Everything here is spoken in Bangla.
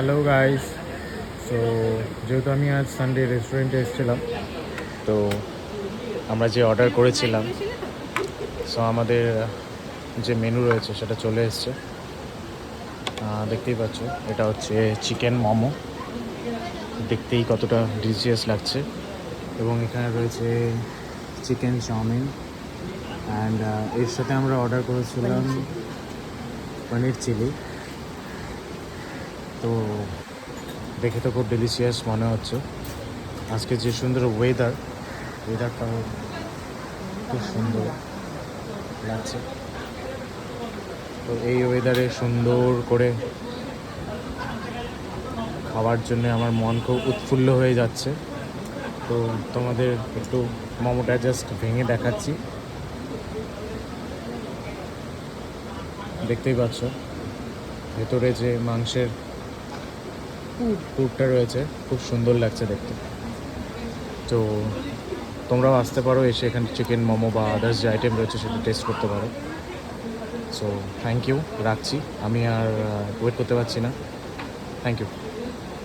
Hello guys. সো যেহেতু আমি আজ সানডে রেস্টুরেন্টে এসেছিলাম, তো আমরা যে অর্ডার করেছিলাম, সো আমাদের যে মেনু রয়েছে সেটা চলে এসছে। দেখতেই পাচ্ছ, এটা হচ্ছে চিকেন মোমো। দেখতেই কতটা ডিলিশিয়াস লাগছে। এবং এখানে রয়েছে চিকেন চাউমিন, অ্যান্ড এর সাথে আমরা অর্ডার করেছিলাম পনির চিলি। তো দেখে তো খুব ডেলিশিয়াস মনে হচ্ছে। আজকে যে সুন্দর ওয়েদারটা খুব সুন্দর লাগছে। তো এই ওয়েদারে সুন্দর করে খাওয়ার জন্য আমার মন খুব উৎফুল্ল হয়ে যাচ্ছে। তো তোমাদের একটু মোমোটা জাস্ট ভেঙে দেখাচ্ছি। দেখতেই পাচ্ছ ভেতরে যে মাংসের পুরটা রয়েছে, খুব সুন্দর লাগছে দেখতে। তো তোমরাও আসতে পারো, এসে এখানে চিকেন মোমো বা আদার্স যে আইটেম রয়েছে সেটা টেস্ট করতে পারো। সো থ্যাংক ইউ, রাখছি। আমি আর ওয়েট করতে পারছি না। Thank you.